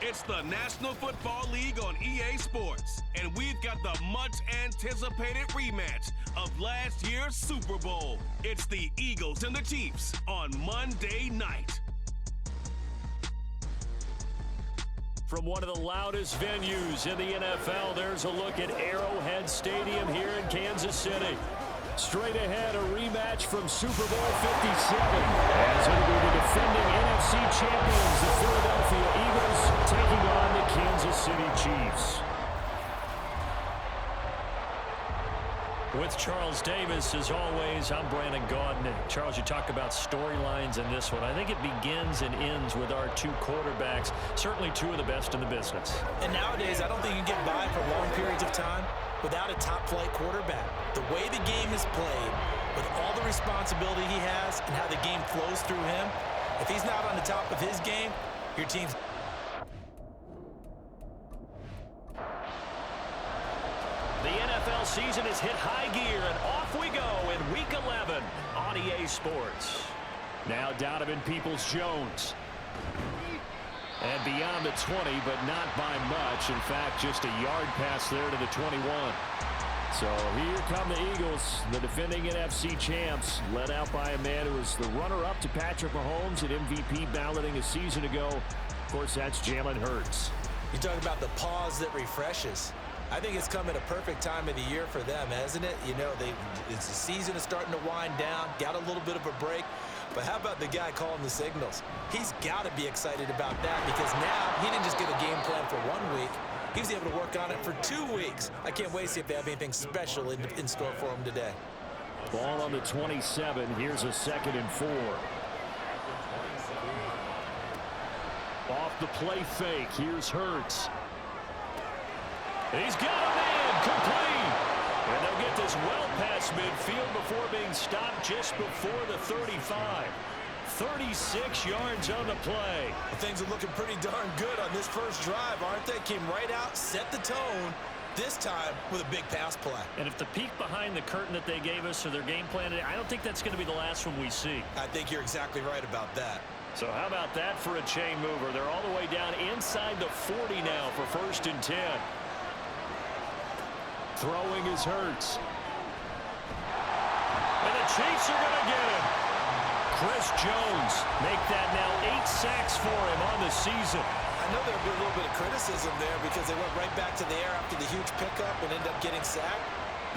It's the National Football League on EA Sports, and we've got the much-anticipated rematch of last year's Super Bowl. It's the Eagles and the Chiefs on Monday night. From one of the loudest venues in the NFL, there's a look at Arrowhead Stadium here in Kansas City. Straight ahead, a rematch from Super Bowl 57. As it'll be the defending NFC champions, the Philadelphia Eagles, taking on the Kansas City Chiefs. With Charles Davis, as always, I'm Brandon Gaudin. Charles, you talk about storylines in this one. I think it begins and ends with our two quarterbacks, certainly two of the best in the business. And nowadays, I don't think you can get by for long periods of time without a top-flight quarterback. The way the game is played, with all the responsibility he has and how the game flows through him, if he's not on the top of his game, your team's... The NFL season has hit high gear, and off we go in Week 11 on EA Sports. Now Donovan Peoples-Jones. And beyond the 20, but not by much. In fact, just a yard pass there to the 21. So here come the Eagles, the defending NFC champs, led out by a man who was the runner-up to Patrick Mahomes at MVP balloting a season ago. Of course, that's Jalen Hurts. You talk about the pause that refreshes. I think it's come at a perfect time of the year for them, hasn't it? You know, the season is starting to wind down, got a little bit of a break. But how about the guy calling the signals? He's got to be excited about that because now he didn't just get a game plan for 1 week. He was able to work on it for 2 weeks. I can't wait to see if they have anything special in store for him today. Ball on the 27. Here's a 2nd and 4. Off the play fake. Here's Hurts. He's got a man complete. And they'll get this well past midfield before being stopped just before the 35. 36 yards on the play. Well, things are looking pretty darn good on this first drive, aren't they? Came right out, set the tone, this time with a big pass play. And if the peek behind the curtain that they gave us or their game plan, I don't think that's going to be the last one we see. I think you're exactly right about that. So how about that for a chain mover? They're all the way down inside the 40 now for 1st and 10. Throwing is Hurts. And the Chiefs are going to get him. Chris Jones make that now 8 sacks for him on the season. I know there'll be a little bit of criticism there because they went right back to the air after the huge pickup and ended up getting sacked.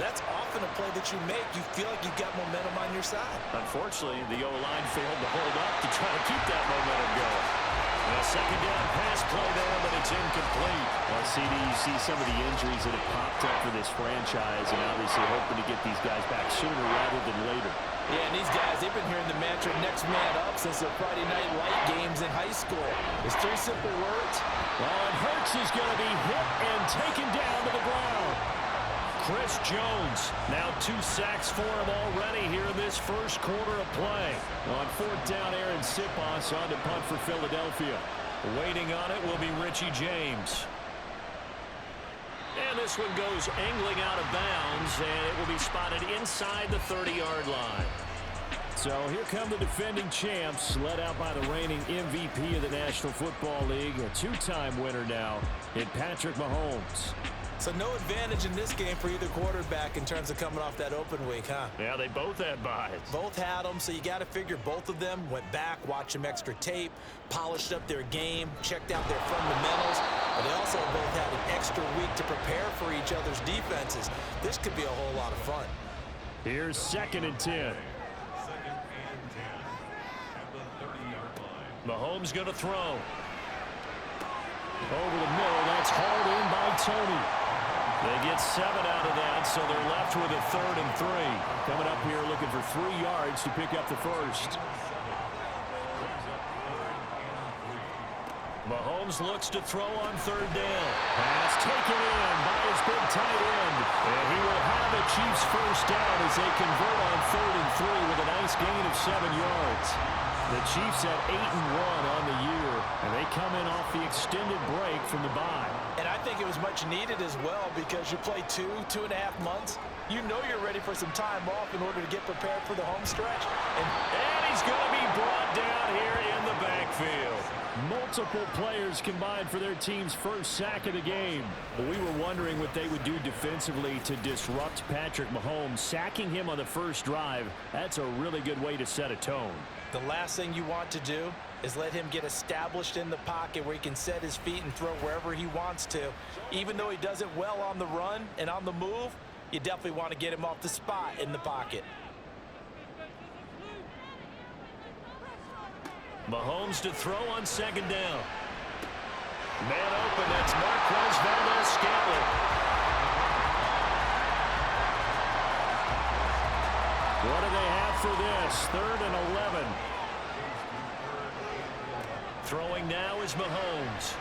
That's often a play that you make. You feel like you've got momentum on your side. Unfortunately, the O-line failed to hold up to try to keep that momentum going. A 2nd down pass play there, but it's incomplete. Well, CD, you see some of the injuries that have popped up for this franchise, and obviously hoping to get these guys back sooner rather than later. Yeah, and these guys, they've been hearing the mantra next man up since their Friday night light games in high school. It's 3 simple words. Well, and Hurts is going to be hit and taken down to the ground. Chris Jones, now 2 sacks for him already here in this first quarter of play. On 4th down, Aaron Sipos on to punt for Philadelphia. Waiting on it will be Richie James. And this one goes angling out of bounds, and it will be spotted inside the 30-yard line. So here come the defending champs, led out by the reigning MVP of the National Football League, a 2-time winner now in Patrick Mahomes. So no advantage in this game for either quarterback in terms of coming off that open week, huh? Yeah, they both had buys. Both had them, so you got to figure both of them went back, watched some extra tape, polished up their game, checked out their fundamentals, but they also both had an extra week to prepare for each other's defenses. This could be a whole lot of fun. Here's 2nd and 10. Mahomes going to throw. Over the middle, that's hauled in by Tony. They get 7 out of that, so they're left with a 3rd and 3. Coming up here looking for 3 yards to pick up the first. Mahomes looks to throw on 3rd down. Pass taken in by his big tight end. And he will have the Chiefs first down as they convert on 3rd and 3 with a nice gain of 7 yards. The Chiefs at 8-1 on the year, and they come in off the extended break from the bye. And I think it was much needed as well because you play 2.5 months. You know you're ready for some time off in order to get prepared for the home stretch. And he's going to be brought down here in the backfield. Multiple players combined for their team's first sack of the game. But we were wondering what they would do defensively to disrupt Patrick Mahomes. Sacking him on the first drive, that's a really good way to set a tone. The last thing you want to do is let him get established in the pocket where he can set his feet and throw wherever he wants to. Even though he does it well on the run and on the move, you definitely want to get him off the spot in the pocket. Mahomes to throw on second down. Man open, that's Marquez Valdez-Scantling. What do they have for this? 3rd and 11. Throwing now is Mahomes.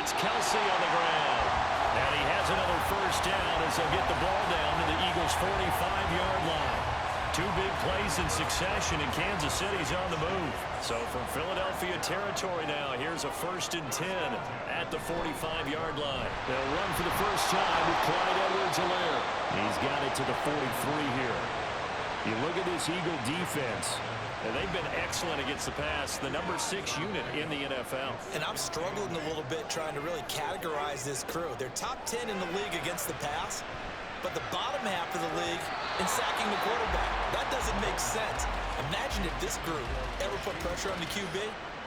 It's Kelsey on the ground. And he has another first down as they'll get the ball down to the Eagles' 45-yard line. 2 big plays in succession, and Kansas City's on the move. So from Philadelphia territory now, here's a 1st and 10 at the 45-yard line. They'll run for the first time with Clyde Edwards-Helaire. He's got it to the 43 here. You look at this Eagle defense, and they've been excellent against the pass, the number 6 unit in the NFL. And I'm struggling a little bit trying to really categorize this crew. They're top 10 in the league against the pass, but the bottom half of the league in sacking the quarterback. That doesn't make sense. Imagine if this group ever put pressure on the QB,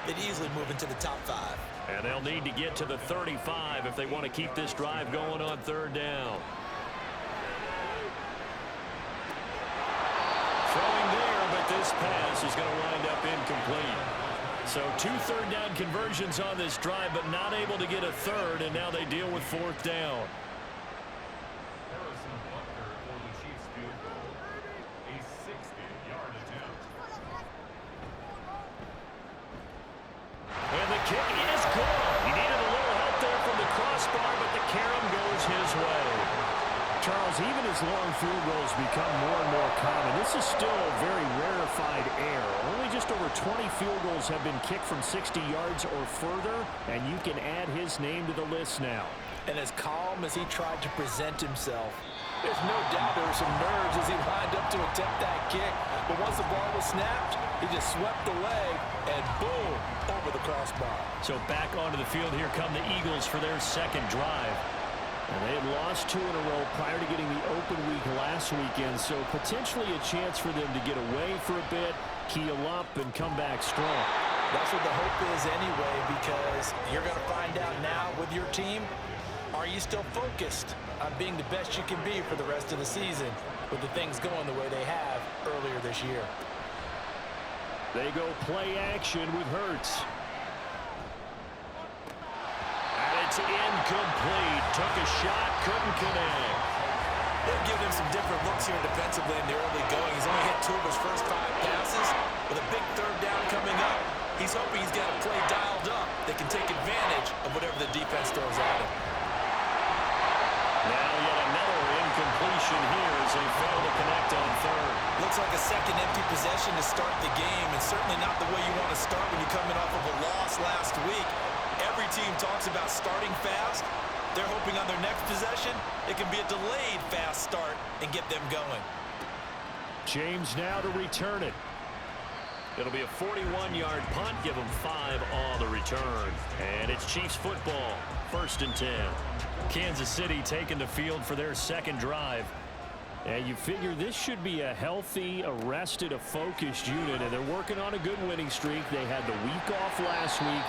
they'd easily move into the top 5. And they'll need to get to the 35 if they want to keep this drive going on 3rd down. Throwing there, but this pass is going to wind up incomplete. So 2 third-down conversions on this drive, but not able to get a 3rd, and now they deal with 4th down. And the kick is good. He needed a little help there from the crossbar, but the carom goes his way. Charles, even as long field goals become more and more common, this is still a very rarefied air. Only just over 20 field goals have been kicked from 60 yards or further, and you can add his name to the list now. And as calm as he tried to present himself, there's no doubt there were some nerves as he lined up to attempt that kick. But once the ball was snapped, he just swept away, and boom, over the crossbar. So back onto the field, here come the Eagles for their 2nd drive. And they had lost 2 in a row prior to getting the open week last weekend, so potentially a chance for them to get away for a bit, keel up, and come back strong. That's what the hope is anyway, because you're going to find out now with your team, are you still focused on being the best you can be for the rest of the season with the things going the way they have earlier this year? They go play action with Hurts. And it's incomplete. Took a shot, couldn't connect. They've given him some different looks here defensively in the early going. He's only hit 2 of his first 5 passes. With a big 3rd down coming up, he's hoping he's got a play dialed up that can take advantage of whatever the defense throws at him. Now yet another incompletion here as they fail to connect on 3rd. Looks like a second empty possession to start the game, and certainly not the way you want to start when you're coming off of a loss last week. Every team talks about starting fast. They're hoping on their next possession, it can be a delayed fast start and get them going. James now to return it. It'll be a 41-yard punt. Give them 5 on the return. And it's Chiefs football. 1st and 10. Kansas City taking the field for their 2nd drive. And you figure this should be a healthy, arrested, a focused unit. And they're working on a good winning streak. They had the week off last week.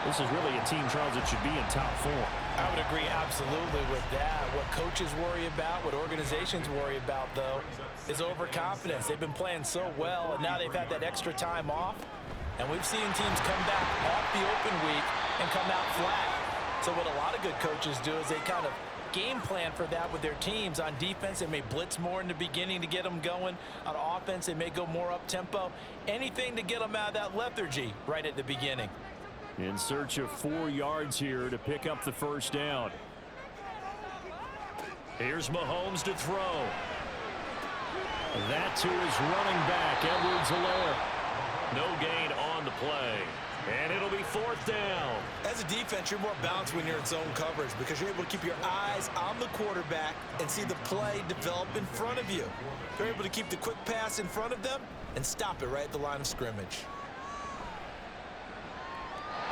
This is really a team, Charles, that should be in top 4. I would agree absolutely with that. What coaches worry about, what organizations worry about, though, is overconfidence. They've been playing so well, and now they've had that extra time off. And we've seen teams come back off the open week and come out flat. So what a lot of good coaches do is they kind of game plan for that with their teams. On defense, they may blitz more in the beginning to get them going. On offense, they may go more up-tempo. Anything to get them out of that lethargy right at the beginning. In search of 4 yards here to pick up the 1st down. Here's Mahomes to throw. That to his running back, Edwards-Helaire. No gain on the play. And it'll be 4th down. As a defense, you're more balanced when you're in zone coverage because you're able to keep your eyes on the quarterback and see the play develop in front of you. You're able to keep the quick pass in front of them and stop it right at the line of scrimmage.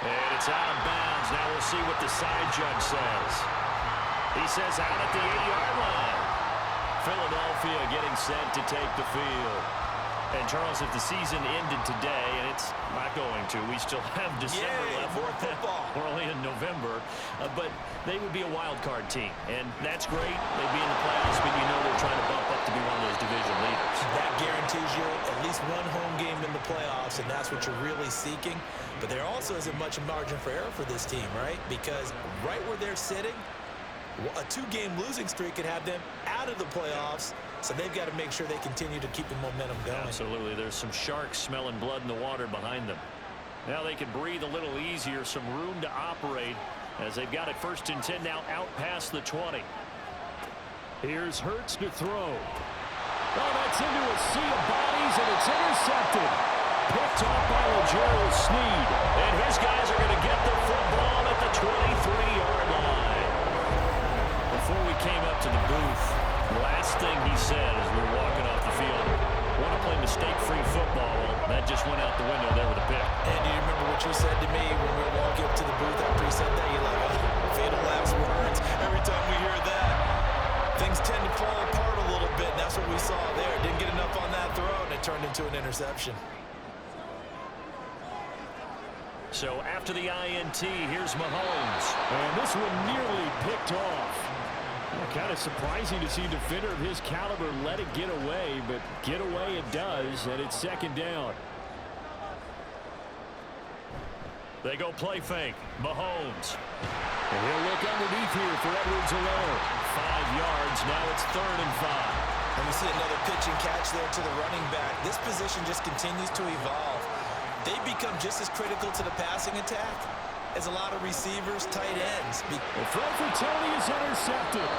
And it's out of bounds. Now we'll see what the side judge says. He says out at the 80-yard line. Philadelphia getting set to take the field. And, Charles, if the season ended today, and it's not going to, we still have December left. More football. We're only in November. But they would be a wild card team. And that's great. They'd be in the playoffs, but you know they're trying to bump up to be one of those division leaders. That guarantees you at least one home game in the playoffs, and that's what you're really seeking. But there also isn't much margin for error for this team, right? Because right where they're sitting, a 2-game losing streak could have them out of the playoffs. So they've got to make sure they continue to keep the momentum going. Absolutely. There's some sharks smelling blood in the water behind them. Now they can breathe a little easier, some room to operate as they've got it 1st and 10 now out past the 20. Here's Hurts to throw. Oh, that's into a sea of bodies, and it's intercepted. Picked off by L'Jarius Sneed. And his guys are going to get the football at the 23-yard line. Before we came up to the booth, the last thing he said as we were walking off the field, want to play mistake-free football. Well, that just went out the window there with a pick. And you remember what you said to me when we were walking up to the booth after he said that? You're like, oh, fatal last words. Every time we hear that, things tend to fall apart a little bit, and that's what we saw there. Didn't get enough on that throw, and it turned into an interception. So after the INT, here's Mahomes. And this one nearly picked off. Kind of surprising to see a defender of his caliber let it get away, but get away it does, and it's 2nd down. They go play fake. Mahomes. And he'll look underneath here for Edwards alone. 5 yards. Now it's 3rd and 5. And we see another pitch and catch there to the running back. This position just continues to evolve. They become just as critical to the passing attack as a lot of receivers, tight ends. The throw for Tony is intercepted.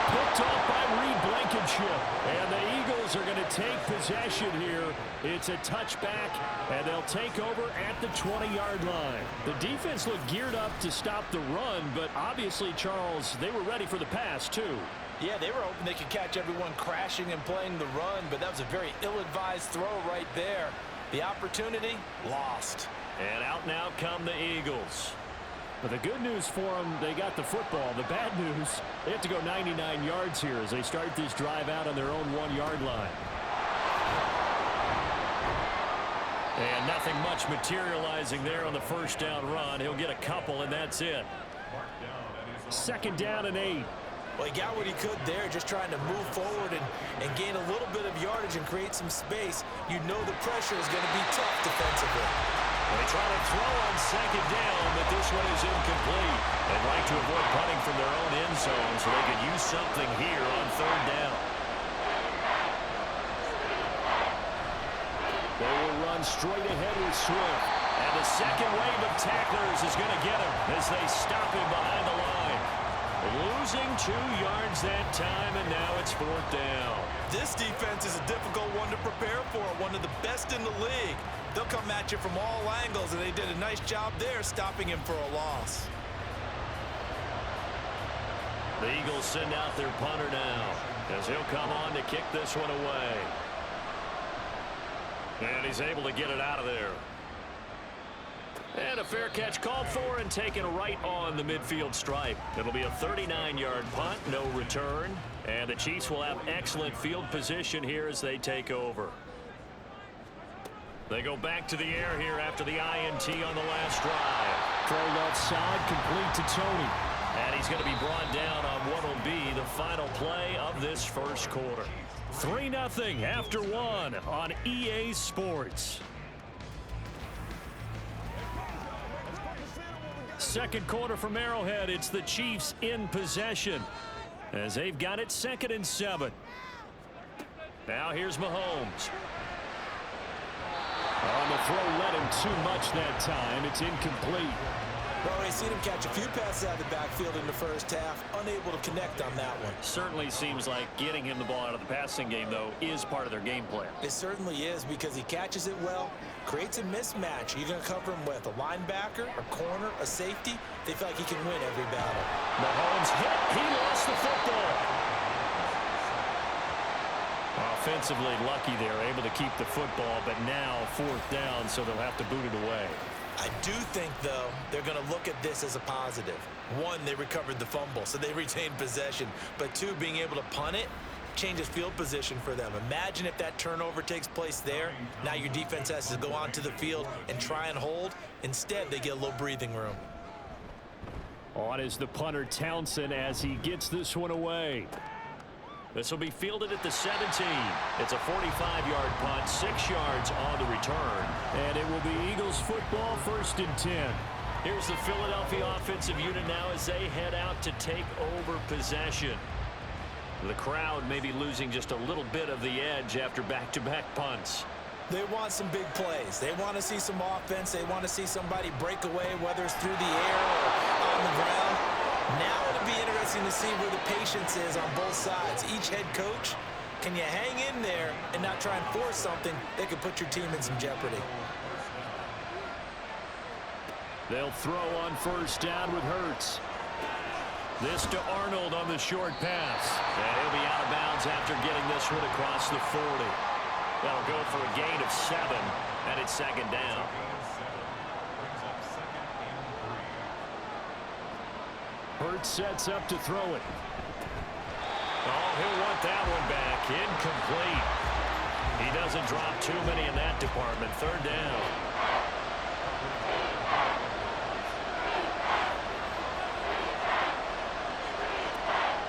Picked off by Reed Blankenship. And the Eagles are going to take possession here. It's a touchback, and they'll take over at the 20-yard line. The defense looked geared up to stop the run, but obviously, Charles, they were ready for the pass, too. Yeah, they were hoping they could catch everyone crashing and playing the run, but that was a very ill-advised throw right there. The opportunity, lost. And out now come the Eagles. But the good news for them, they got the football. The bad news, they have to go 99 yards here as they start this drive out on their own 1-yard line. And nothing much materializing there on the 1st down run. He'll get a couple, and that's it. 2nd down and 8. Well, he got what he could there, just trying to move forward and gain a little bit of yardage and create some space. You know the pressure is going to be tough defensively. They try to throw on 2nd down, but this one is incomplete. They'd like to avoid punting from their own end zone so they could use something here on 3rd down. They will run straight ahead with Swift. And the second wave of tacklers is going to get him as they stop him behind the line. Losing 2 yards that time, and now it's 4th down. This defense is a difficult one to prepare for, one of the best in the league. They'll come at you from all angles, and they did a nice job there stopping him for a loss. The Eagles send out their punter now as he'll come on to kick this one away. And he's able to get it out of there. And a fair catch called for and taken right on the midfield stripe. It'll be a 39-yard punt, no return. And the Chiefs will have excellent field position here as they take over. They go back to the air here after the INT on the last drive. Throw left side, complete to Tony. And he's going to be brought down on what will be the final play of this 1st quarter. 3-0 after 1 on EA Sports. 2nd quarter from Arrowhead. It's the Chiefs in possession as they've got it 2nd and 7. Now here's Mahomes. On the throw, let him too much that time. It's incomplete. Well, we've seen him catch a few passes out of the backfield in the 1st half, unable to connect on that one. Certainly seems like getting him the ball out of the passing game, though, is part of their game plan. It certainly is because he catches it well, creates a mismatch. You're going to cover him with a linebacker, a corner, a safety. They feel like he can win every battle. Mahomes hit. He lost the football. Offensively lucky they're able to keep the football, but now 4th down, so they'll have to boot it away. I do think, though, they're going to look at this as a positive. One, they recovered the fumble, so they retained possession. But two, being able to punt it changes field position for them. Imagine if that turnover takes place there. Now your defense has to go onto the field and try and hold. Instead, they get a little breathing room. On is the punter Townsend as he gets this one away. This will be fielded at the 17. It's a 45-yard punt, 6 yards on the return. And it will be Eagles football, 1st and 10. Here's the Philadelphia offensive unit now as they head out to take over possession. The crowd may be losing just a little bit of the edge after back-to-back punts. They want some big plays. They want to see some offense. They want to see somebody break away, whether it's through the air or on the ground. Now it'll be interesting to see where the patience is on both sides. Each head coach, can you hang in there and not try and force something that could put your team in some jeopardy? They'll throw on 1st down with Hurts. This to Arnold on the short pass. And he'll be out of bounds after getting this one across the 40. That'll go for a gain of 7, and it's 2nd down. Hurts sets up to throw it. Oh, he'll want that one back. Incomplete. He doesn't drop too many in that department. 3rd down.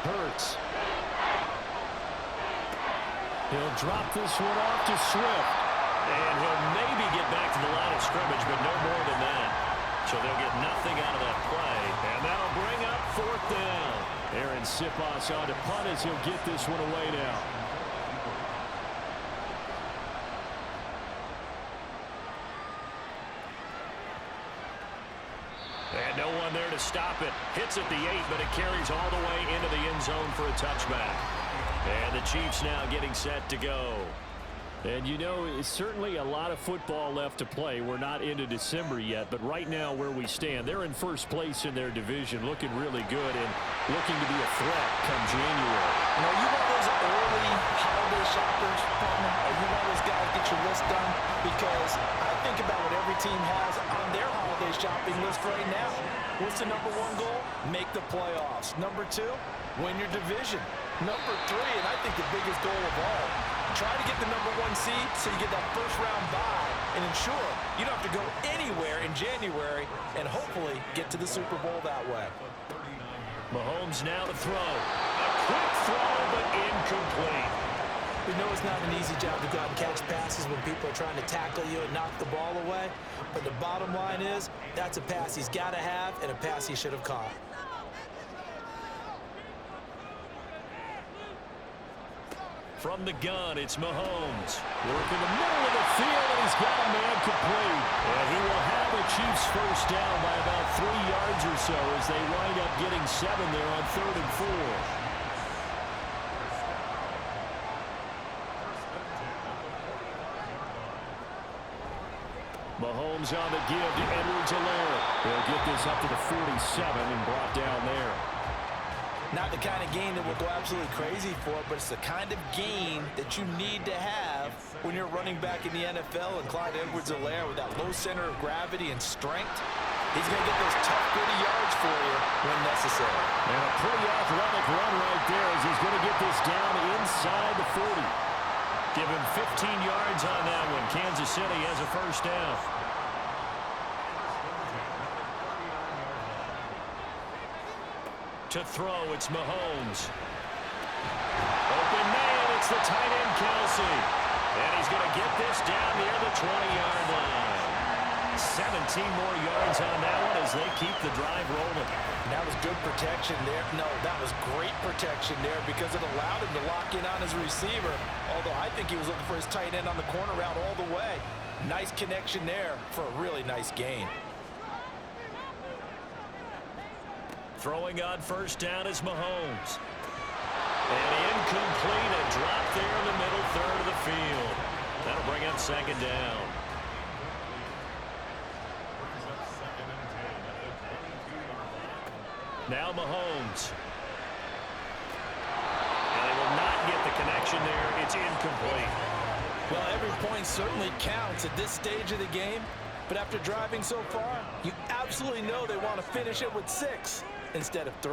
Hurts. He'll drop this one off to Swift. And he'll maybe get back to the line of scrimmage, but no more than that. So they'll get nothing out of that play. And that'll bring up 4th down. Aaron Siposs on to punt as he'll get this one away now. And no one there to stop it. Hits at the 8, but it carries all the way into the end zone for a touchback. And the Chiefs now getting set to go. And, you know, it's certainly a lot of football left to play. We're not into December yet, but right now where we stand, they're in 1st place in their division, looking really good and looking to be a threat come January. You know, you one of those early holiday shoppers, partner? Are you one of those guys get your list done? Because I think about what every team has on their holiday shopping list right now. What's the number 1 goal? Make the playoffs. Number 2, win your division. Number 3, and I think the biggest goal of all, try to get the number 1 seed so you get that 1st round bye and ensure you don't have to go anywhere in January and hopefully get to the Super Bowl that way. Mahomes now to throw. A quick throw, but incomplete. We know it's not an easy job to go out and catch passes when people are trying to tackle you and knock the ball away. But the bottom line is that's a pass he's got to have and a pass he should have caught. From the gun, it's Mahomes. Working the middle of the field, and he's got a man complete. And he will have a Chiefs 1st down by about 3 yards or so as they wind up getting 7 there on 3rd and 4. Mahomes on the give to Edwards-Helaire. They'll get this up to the 47 and brought down there. Not the kind of gain that will go absolutely crazy for, but it's the kind of gain that you need to have when you're running back in the NFL. And Clyde Edwards-Helaire with that low center of gravity and strength, he's going to get those tough, gritty yards for you when necessary. And a pretty athletic run right there as he's going to get this down inside the 40. Give him 15 yards on that one. Kansas City has a 1st down. To throw, it's Mahomes. Open man, it's the tight end, Kelsey. And he's going to get this down near the 20-yard line. 17 more yards on that one as they keep the drive rolling. That was good protection there. No, that was great protection there because it allowed him to lock in on his receiver. Although I think he was looking for his tight end on the corner route all the way. Nice connection there for a really nice gain. Throwing on 1st down is Mahomes. And incomplete, a drop there in the middle 3rd of the field. That'll bring up 2nd down. Now Mahomes. And they will not get the connection there. It's incomplete. Well, every point certainly counts at this stage of the game. But after driving so far, you absolutely know they want to finish it with 6 instead of 3.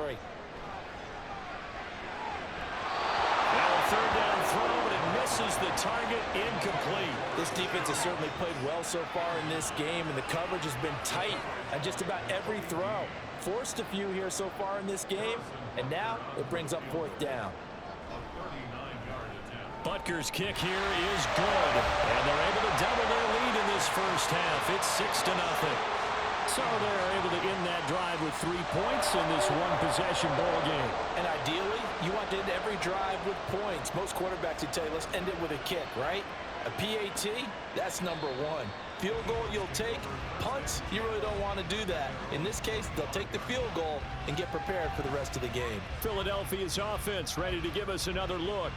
Now a third down throw, but it misses the target, incomplete. This defense has certainly played well so far in this game, and the coverage has been tight on just about every throw. Forced a few here so far in this game, and now it brings up 4th down. Butker's kick here is good, and they're able to double their lead in this first half. It's 6-0. So they're able to end that drive with 3 points in this one-possession ball game. And ideally, you want to end every drive with points. Most quarterbacks would tell you, let's end it with a kick, right? A PAT, that's number 1. Field goal you'll take. Punts, you really don't want to do that. In this case, they'll take the field goal and get prepared for the rest of the game. Philadelphia's offense ready to give us another look.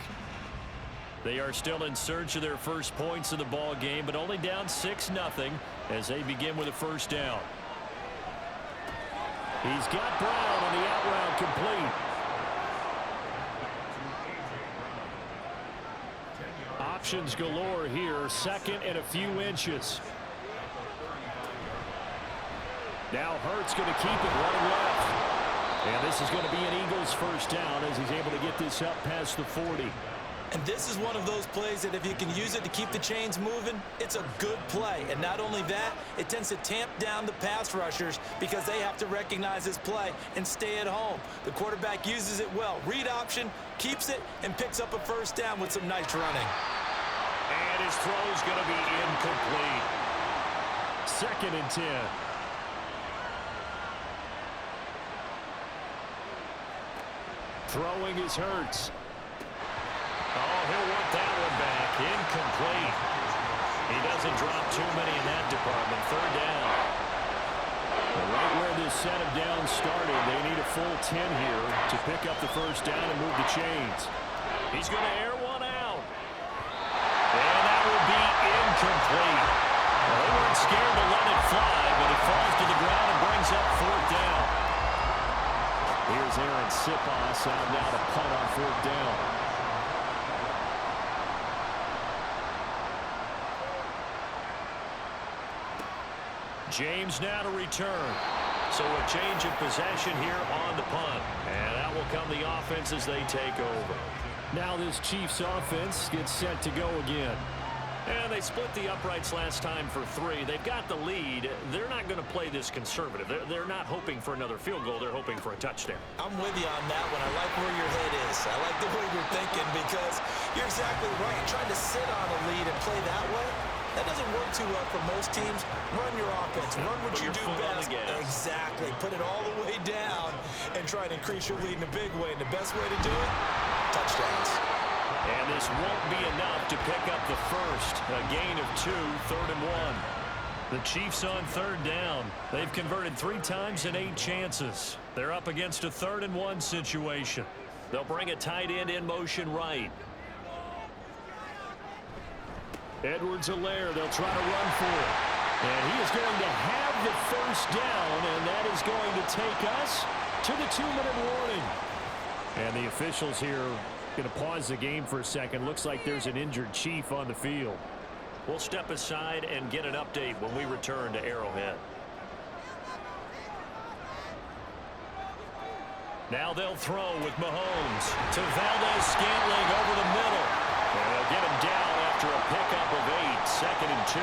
They are still in search of their first points in the ball game, but only down 6-0 as they begin with a first down. He's got Brown on the out route complete. Options galore here, 2nd and a few inches. Now Hurts going to keep it running left. And this is going to be an Eagles first down as he's able to get this up past the 40. And this is one of those plays that if you can use it to keep the chains moving, it's a good play. And not only that, it tends to tamp down the pass rushers because they have to recognize this play and stay at home. The quarterback uses it well. Read option, keeps it, and picks up a first down with some nice running. And his throw is going to be incomplete. 2nd and 10. Throwing is Hurts. Oh, he'll want that one back. Incomplete. He doesn't drop too many in that department. 3rd down. Right where this set of downs started, they need a full 10 here to pick up the first down and move the chains. He's going to air one out. And that will be incomplete. Well, they weren't scared to let it fly, but it falls to the ground and brings up 4th down. Here's Aaron Sipos out now to punt on 4th down. James now to return. So a change of possession here on the punt. And that will come the offense as they take over. Now this Chiefs offense gets set to go again. And they split the uprights last time for 3. They've got the lead. They're not going to play this conservative. They're not hoping for another field goal. They're hoping for a touchdown. I'm with you on that one. I like where your head is. I like the way you're thinking because you're exactly right. Trying to sit on a lead and play that way, that doesn't work too well for most teams. Run your offense. Run what you do best. Exactly. Put it all the way down and try to increase your lead in a big way. And the best way to do it, touchdowns. And this won't be enough to pick up the first. A gain of 2, 3rd and 1. The Chiefs on 3rd down. They've converted 3 times in 8 chances. They're up against a 3rd and 1 situation. They'll bring a tight end in motion right. Edwards-Helaire, they'll try to run for it. And he is going to have the first down, and that is going to take us to the 2-minute warning. And the officials here going to pause the game for a second. Looks like there's an injured Chief on the field. We'll step aside and get an update when we return to Arrowhead. Now they'll throw with Mahomes to Valdez-Scantling over the middle. And they'll get him down after a pickup of 8, 2nd and 2.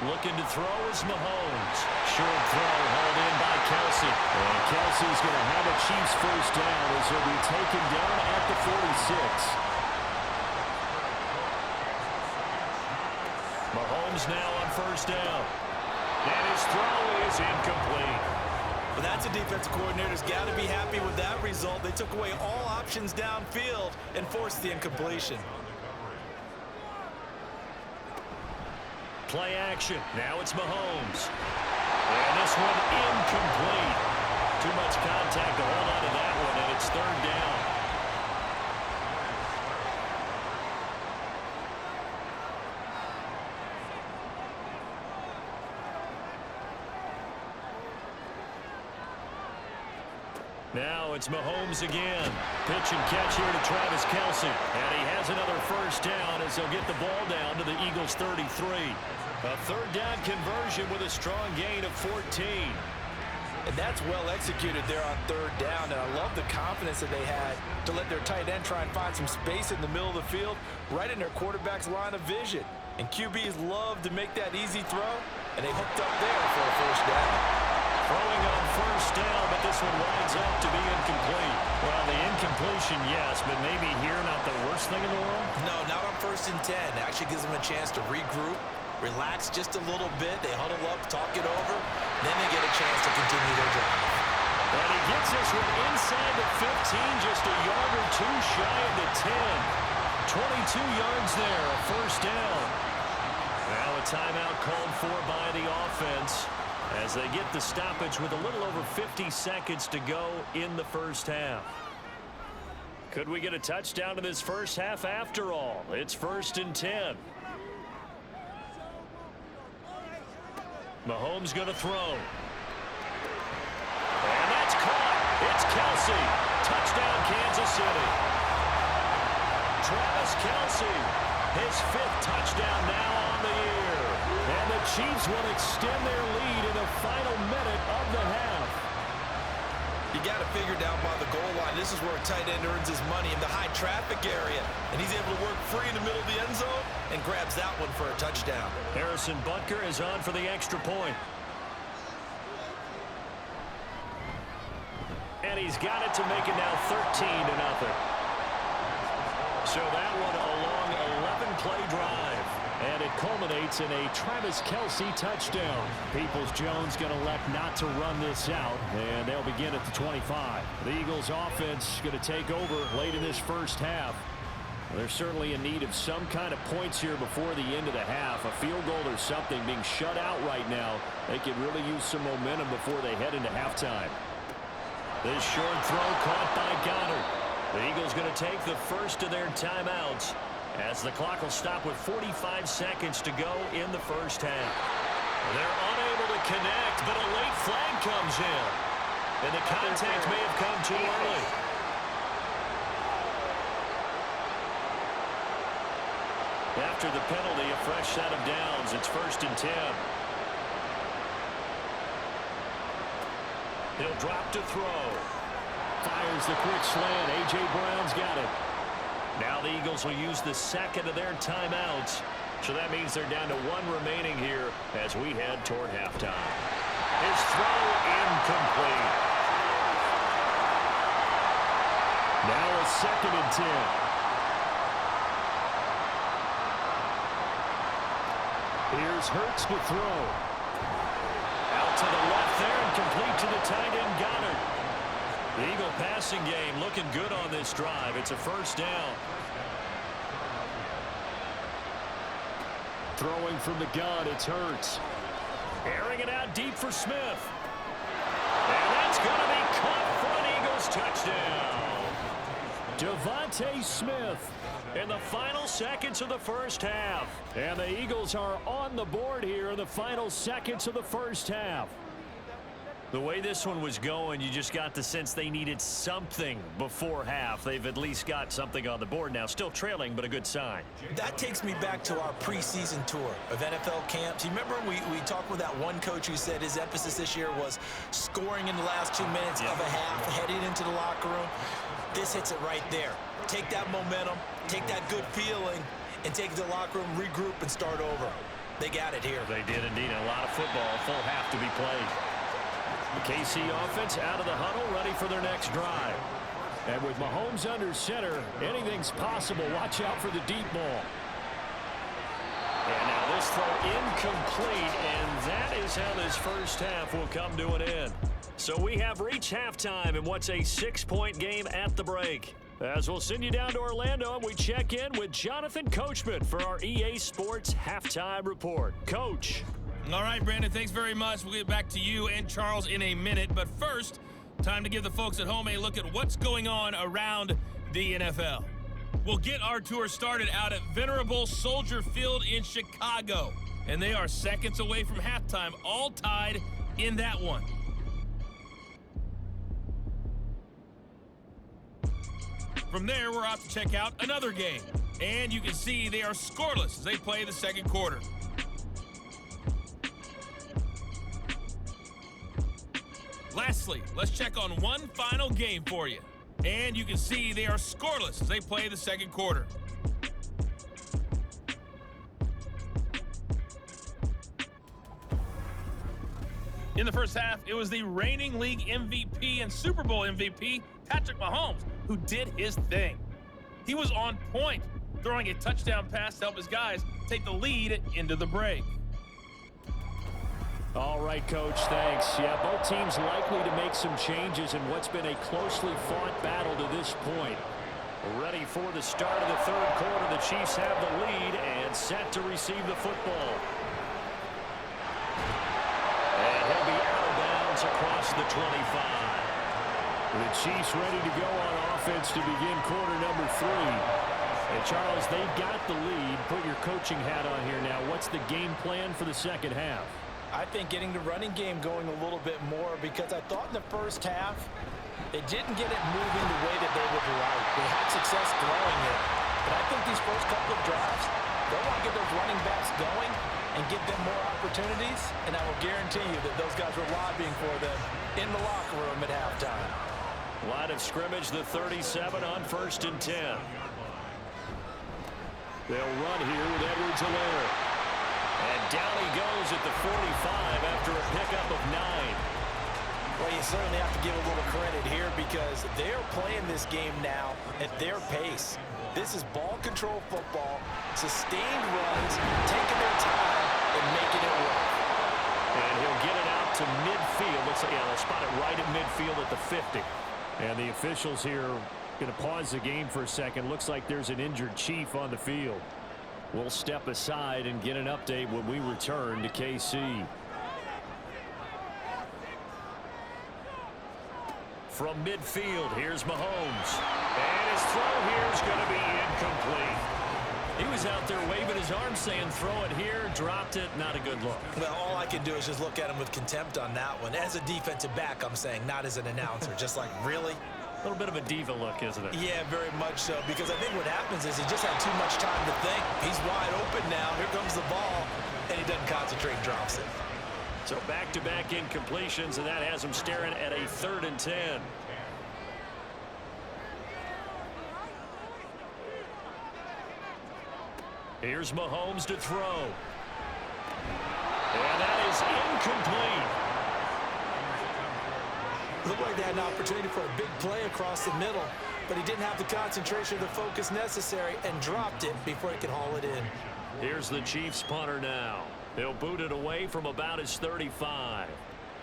Looking to throw is Mahomes. Short throw hauled in by Kelsey. And Kelsey's going to have a Chiefs first down as he'll be taken down at the 46. Mahomes now on first down. And his throw is incomplete. But that's a defensive coordinator's got to be happy with that result. They took away all options downfield and forced the incompletion. Play action. Now it's Mahomes. And this one incomplete. Too much contact to hold on to that one, and it's 3rd down. Now it's Mahomes again. Pitch and catch here to Travis Kelce. And he has another first down as as they'll get the ball down to the Eagles' 33. A third down conversion with a strong gain of 14. And that's well executed there on third down. And I love the confidence that they had to let their tight end try and find some space in the middle of the field, right in their quarterback's line of vision. And QBs love to make that easy throw, and they hooked up there for a first down. Throwing on first down, but this one winds up to be incomplete. Well, the incompletion, yes, but maybe here not the worst thing in the world? No, not on 1st and 10. It actually gives them a chance to regroup, relax just a little bit. They huddle up, talk it over, then they get a chance to continue their drive. And he gets this one inside the 15, just a yard or two shy of the 10. 22 yards there, a first down. Now a timeout called for by the offense as they get the stoppage with a little over 50 seconds to go in the first half. Could we get a touchdown in this first half after all? It's 1st and 10. Mahomes going to throw. And that's caught. It's Kelsey. Touchdown, Kansas City. Travis Kelsey, his 5th touchdown now on the year. And the Chiefs will extend their lead in the final minute of the half. You got to figure down by the goal line. This is where a tight end earns his money, in the high traffic area. And he's able to work free in the middle of the end zone and grabs that one for a touchdown. Harrison Butker is on for the extra point. And he's got it to make it now 13-0. So that one a long 11-play drive. And it culminates in a Travis Kelsey touchdown. Peoples-Jones going to elect not to run this out, and they'll begin at the 25. The Eagles offense going to take over late in this first half. They're certainly in need of some kind of points here before the end of the half. A field goal or something, being shut out right now. They could really use some momentum before they head into halftime. This short throw caught by Goddard. The Eagles going to take the first of their timeouts as the clock will stop with 45 seconds to go in the first half. They're unable to connect, but a late flag comes in. And the contact may have come too early. After the penalty, a fresh set of downs. It's 1st and 10. He'll drop to throw. Fires the quick slant. A.J. Brown's got it. Now the Eagles will use the second of their timeouts. So that means they're down to 1 remaining here as we head toward halftime. His throw incomplete. Now a 2nd and 10. Here's Hurts to throw. Out to the left there and complete to the tight end Goddard. The Eagle passing game looking good on this drive. It's a first down. Throwing from the gun, it's Hurts. Airing it out deep for Smith. And that's going to be caught for an Eagles touchdown. Devontae Smith in the final seconds of the first half. And the Eagles are on the board here in the final seconds of the first half. The way this one was going, you just got the sense they needed something before half. They've at least got something on the board now. Still trailing, but a good sign. That takes me back to our preseason tour of NFL camps. You remember we talked with that one coach who said his emphasis this year was scoring in the last 2 minutes of a half, heading into the locker room. This hits it right there. Take that momentum, take that good feeling, and take it to the locker room, regroup, and start over. They got it here. They did indeed. A lot of football, full half to be played. The KC offense out of the huddle, ready for their next drive. And with Mahomes under center, anything's possible. Watch out for the deep ball. And now this throw incomplete, and that is how this first half will come to an end. So we have reached halftime in what's a 6-point game at the break. As we'll send you down to Orlando, and we check in with Jonathan Coachman for our EA Sports Halftime Report. Coach. All right, Brandon, thanks very much. We'll get back to you and Charles in a minute. But first, time to give the folks at home a look at what's going on around the NFL. We'll get our tour started out at Venerable Soldier Field in Chicago. And they are seconds away from halftime, all tied in that one. From there, we're off to check out another game. And you can see they are scoreless as they play the second quarter. Lastly, let's check on one final game for you. And you can see they are scoreless as they play the second quarter. In the first half, it was the reigning league MVP and Super Bowl MVP, Patrick Mahomes, who did his thing. He was on point, throwing a touchdown pass to help his guys take the lead into the break. All right, Coach, thanks. Yeah, both teams likely to make some changes in what's been a closely fought battle to this point. Ready for the start of the third quarter. The Chiefs have the lead and set to receive the football. And he'll be out of bounds across the 25. The Chiefs ready to go on offense to begin quarter number 3. And Charles, they've got the lead. Put your coaching hat on here now. What's the game plan for the second half? I think getting the running game going a little bit more, because I thought in the first half they didn't get it moving the way that they would like. They had success throwing it, but I think these first couple of drives, they'll want to get those running backs going and give them more opportunities, and I will guarantee you that those guys were lobbying for them in the locker room at halftime. Line of scrimmage, the 37 on 1st and 10. They'll run here with Edwards-Helaire. And down he goes at the 45 after a pickup of 9. Well, you certainly have to give a little credit here because they're playing this game now at their pace. This is ball control football, sustained runs, taking their time and making it work. And he'll get it out to midfield. Looks like they'll spot it right at midfield at the 50. And the officials here going to pause the game for a second. Looks like there's an injured Chief on the field. We'll step aside and get an update when we return to KC. From midfield, here's Mahomes. And his throw here is going to be incomplete. He was out there waving his arm saying, throw it here, dropped it, not a good look. Well, all I can do is just look at him with contempt on that one. As a defensive back, I'm saying, not as an announcer. Just like, really? A little bit of a diva look, isn't it? Yeah, very much so, because I think what happens is he just had too much time to think. He's wide open now. Here comes the ball, and he doesn't concentrate and drops it. So back-to-back incompletions, and that has him staring at a 3rd and 10. Here's Mahomes to throw. And that is incomplete. Looked like they had an opportunity for a big play across the middle, but he didn't have the concentration or the focus necessary and dropped it before he could haul it in. Here's the Chiefs punter now. They'll boot it away from about his 35.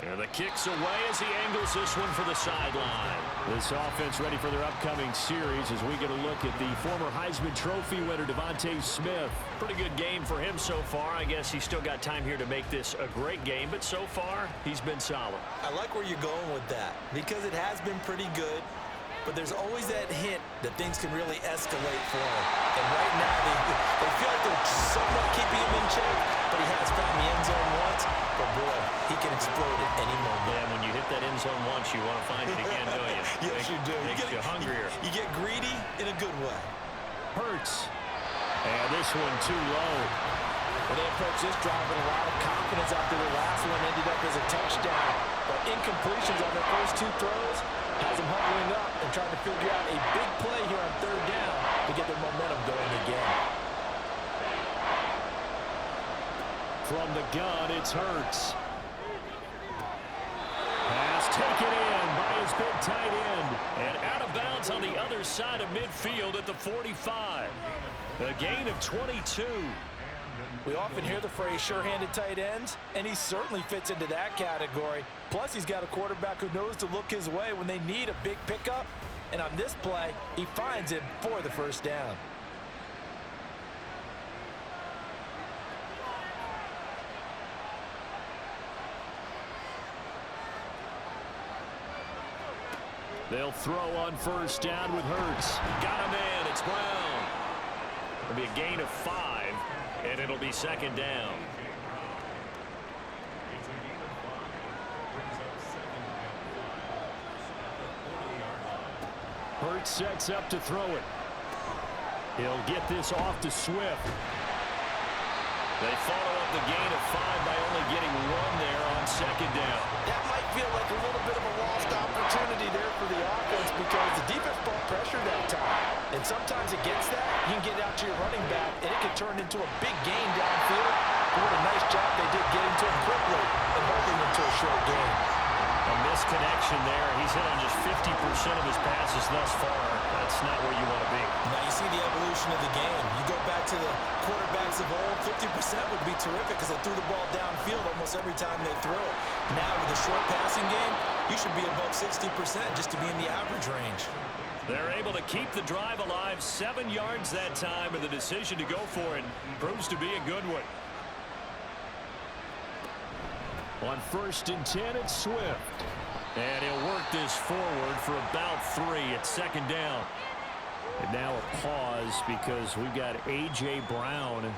And the kick's away as he angles this one for the sideline. This offense ready for their upcoming series as we get a look at the former Heisman Trophy winner, Devontae Smith. Pretty good game for him so far. I guess he's still got time here to make this a great game, but so far, he's been solid. I like where you're going with that because it has been pretty good, but there's always that hint that things can really escalate for him. And right now, they feel like they're somewhat keeping him in check, but he has found the end zone once. But boy, he can explode at any moment. Yeah, when you hit that end zone once, you want to find it again, don't you? Yes, you do. Makes you hungrier. You get greedy in a good way. Hurts. And this one too low. Well, they approached this drive with a lot of confidence after the last one ended up as a touchdown. But incompletions on their first 2 throws has them huddling up and trying to figure out a big play here on 3rd down to get their momentum going again. From the gun, it's Hurts. Pass taken in by his big tight end. And out of bounds on the other side of midfield at the 45. A gain of 22. We often hear the phrase sure-handed tight ends, and he certainly fits into that category. Plus, he's got a quarterback who knows to look his way when they need a big pickup. And on this play, he finds him for the 1st down. They'll throw on 1st down with Hurts. Got him in. It's Brown. It'll be a gain of 5, and it'll be 2nd down. Hurts sets up to throw it. He'll get this off to Swift. They follow up the gain of 5 by only getting 1 there on second down. That might feel like a little bit of a lost opportunity there for the offense because the defense brought pressure that time. And sometimes against that, you can get out to your running back, and it can turn into a big gain downfield. But what a nice job they did getting to him quickly and holding him to a short gain. A misconnection there. He's hit on just 50% of his passes thus far. That's not where you want to be. Now you see the evolution of the game. You go back to the quarterbacks of old, 50% would be terrific because they threw the ball downfield almost every time they threw it. Now with a short passing game, you should be above 60% just to be in the average range. They're able to keep the drive alive. 7 yards that time, and the decision to go for it proves to be a good one. On 1st and 10, it's Swift. And he'll work this forward for about 3 at second down. And now a pause because we've got A.J. Brown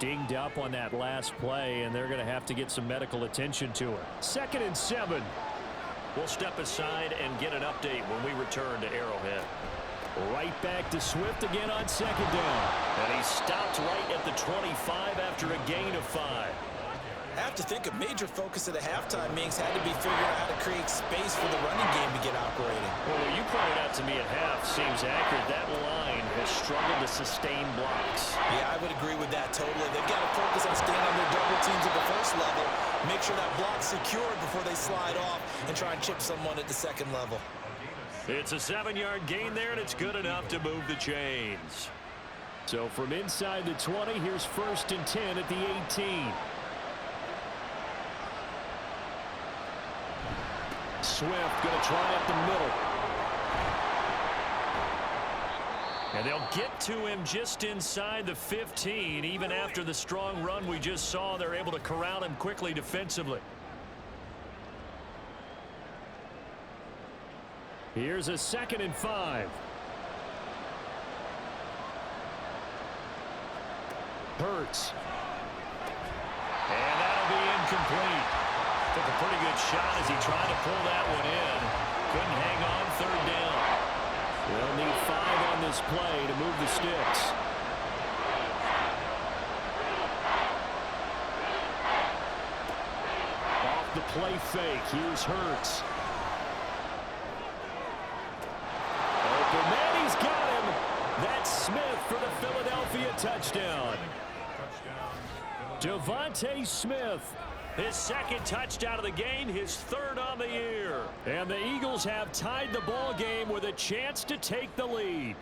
dinged up on that last play, and they're going to have to get some medical attention to it. 2nd and 7. We'll step aside and get an update when we return to Arrowhead. Right back to Swift again on second down. And he stopped right at the 25 after a gain of 5. I have to think a major focus of the halftime meetings had to be figuring out how to create space for the running game to get operating. Well, what you pointed out to me at half seems accurate. That line has struggled to sustain blocks. Yeah, I would agree with that totally. They've got to focus on staying on their double teams at the first level, make sure that block's secured before they slide off, and try and chip someone at the second level. It's a 7-yard gain there, and it's good enough to move the chains. So from inside the 20, here's 1st and 10 at the 18. Swift going to try up the middle. And they'll get to him just inside the 15. Even after the strong run we just saw, they're able to corral him quickly defensively. Here's a 2nd and 5. Hurts. And that'll be incomplete. Took a pretty good shot as he tried to pull that one in. Couldn't hang on 3rd down. They'll need 5 on this play to move the sticks. Off the play fake. Here's Hurts. Open man, he's got him. That's Smith for the Philadelphia touchdown. Devontae Smith. His 2nd touchdown of the game, his 3rd on the year. And the Eagles have tied the ball game with a chance to take the lead.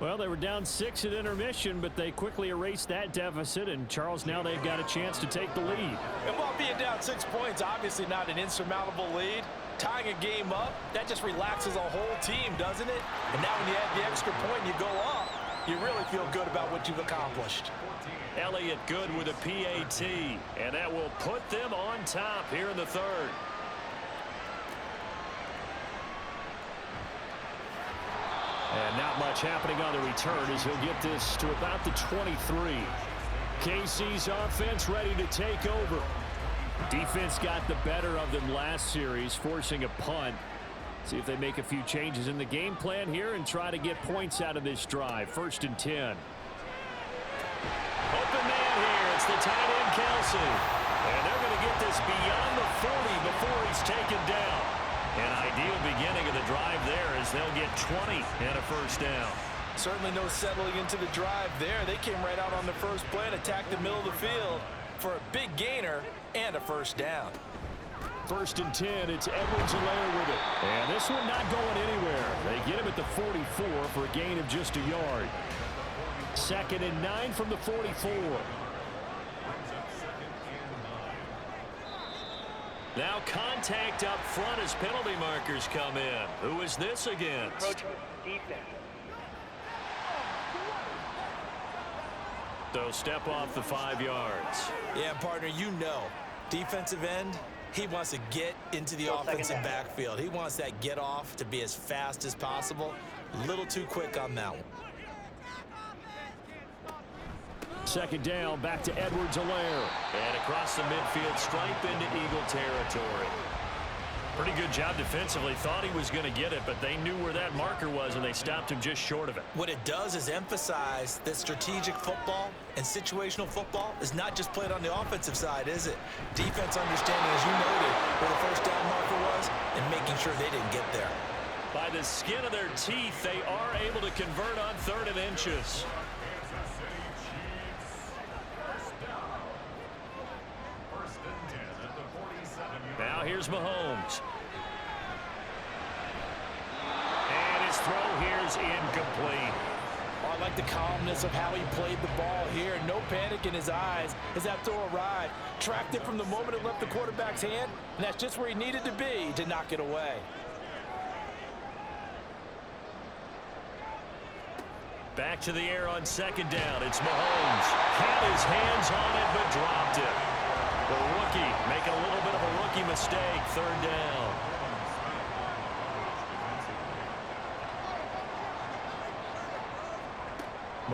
Well, they were down 6 at intermission, but they quickly erased that deficit. And, Charles, now they've got a chance to take the lead. And while being down 6 points, obviously not an insurmountable lead, tying a game up, that just relaxes a whole team, doesn't it? And now when you add the extra point and you go up, you really feel good about what you've accomplished. Elliott good with a PAT, and that will put them on top here in the 3rd. And not much happening on the return as he'll get this to about the 23. KC's offense ready to take over. Defense got the better of them last series, forcing a punt. See if they make a few changes in the game plan here and try to get points out of this drive. 1st and 10. Open man here. It's the tight end, Kelsey. And they're going to get this beyond the 40 before he's taken down. An ideal beginning of the drive there as they'll get 20 and a 1st down. Certainly no settling into the drive there. They came right out on the first play and attacked the middle of the field for a big gainer and a 1st down. 1st and 10, it's Edwards-Helaire with it. And this one not going anywhere. They get him at the 44 for a gain of just a yard. 2nd and 9 from the 44. Now contact up front as penalty markers come in. Who is this against? So step off the 5 yards. Yeah, partner, you know, defensive end, he wants to get into the offensive backfield. He wants that get off to be as fast as possible. A little too quick on that one. 2nd down, back to Edwards-Helaire. And across the midfield stripe into Eagle territory. Pretty good job defensively. Thought he was going to get it, but they knew where that marker was, and they stopped him just short of it. What it does is emphasize that strategic football and situational football is not just played on the offensive side, is it? Defense understanding, as you noted, where the first down marker was and making sure they didn't get there. By the skin of their teeth, they are able to convert on 3rd and inches. Now here's Mahomes. And his throw here is incomplete. Oh, I like the calmness of how he played the ball here. No panic in his eyes as that throw arrived. Tracked it from the moment it left the quarterback's hand, and that's just where he needed to be to knock it away. Back to the air on 2nd down. It's Mahomes. Had his hands on it, but dropped it. The rookie making a little bit of a rookie mistake. 3rd down.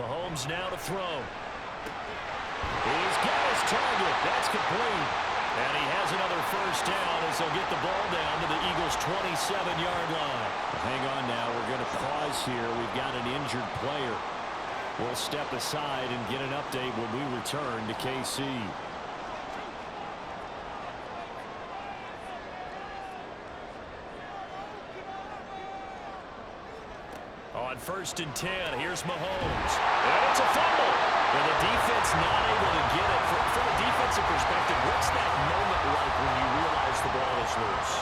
Mahomes now to throw. He's got his target. That's complete. And he has another 1st down as they'll get the ball down to the Eagles' 27-yard line. Hang on now. We're going to pause here. We've got an injured player. We'll step aside and get an update when we return to KC. On 1st and 10, here's Mahomes. And it's a fumble. And the defense not able to get it. From a defensive perspective, what's that moment like when you realize the ball is loose?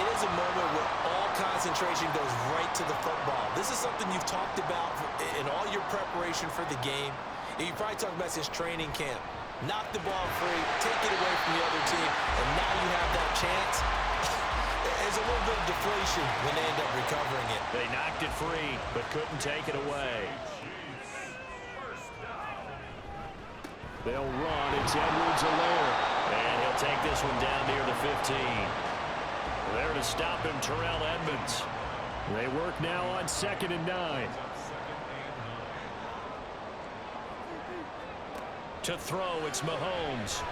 It is a moment where all concentration goes right to the football. This is something you've talked about in all your preparation for the game. And you probably talked about since training camp. Knock the ball free, take it away from the other team, and now you have that chance. There's a little bit of deflation when they end up recovering it. They knocked it free, but couldn't take it away. They'll run. It's Edwards-Helaire. And he'll take this one down near the 15. There to stop him, Terrell Edmonds. They work now on 2nd and 9. To throw, it's Mahomes.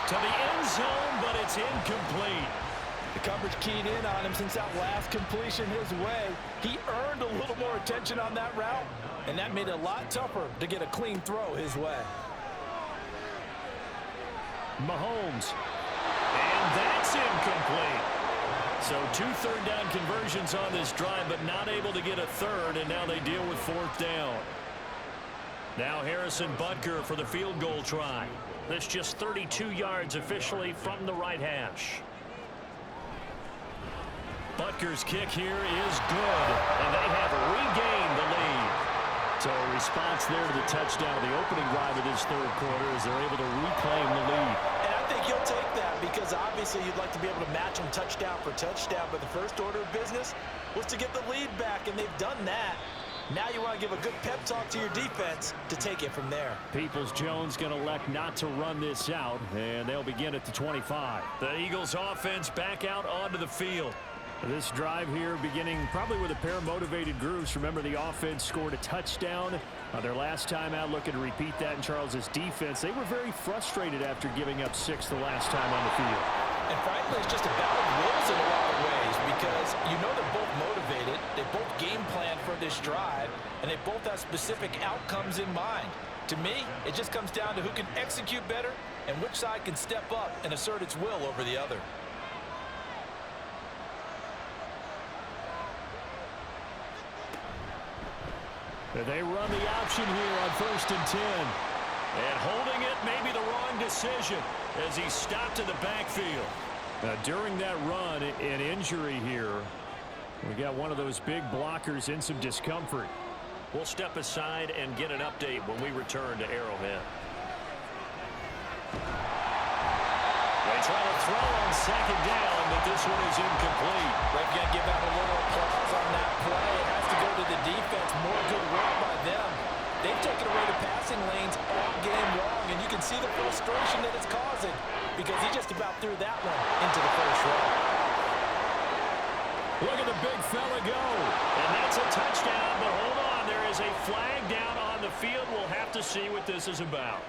To the end zone, but it's incomplete. The coverage keyed in on him since that last completion his way. He earned a little more attention on that route, and that made it a lot tougher to get a clean throw his way. Mahomes. And that's incomplete. So 2 3rd down conversions on this drive, but not able to get a 3rd, and now they deal with 4th down. Now Harrison Butker for the field goal try. That's just 32 yards officially from the right hash. Butker's kick here is good, and they have regained the lead. So a response there to the touchdown of the opening drive of this 3rd quarter as they're able to reclaim the lead. And I think he'll take that because obviously you'd like to be able to match him touchdown for touchdown, but the first order of business was to get the lead back, and they've done that. Now you want to give a good pep talk to your defense to take it from there. Peoples-Jones going to elect not to run this out, and they'll begin at the 25. The Eagles offense back out onto the field. This drive here beginning probably with a pair of motivated groups. Remember, the offense scored a touchdown their last time out. Looking to repeat that in Charles's defense. They were very frustrated after giving up 6 the last time on the field. And frankly, it's just a battle of wills in a lot of ways because you know they're both motivated. They both game plan for this drive, and they both have specific outcomes in mind. To me, it just comes down to who can execute better and which side can step up and assert its will over the other. They run the option here on 1st and 10. And holding it may be the wrong decision as he stopped in the backfield. During that run, an injury here. We got one of those big blockers in some discomfort. We'll step aside and get an update when we return to Arrowhead. They try to throw on 2nd down, but this one is incomplete. They've got to give out a little applause on that play. It has to go to the defense. More good work by them. They've taken away the passing lanes all game long, and you can see the frustration that it's causing because he just about threw that one into the first row. Look at the big fella go. And that's a touchdown, but hold on. There is a flag down on the field. We'll have to see what this is about.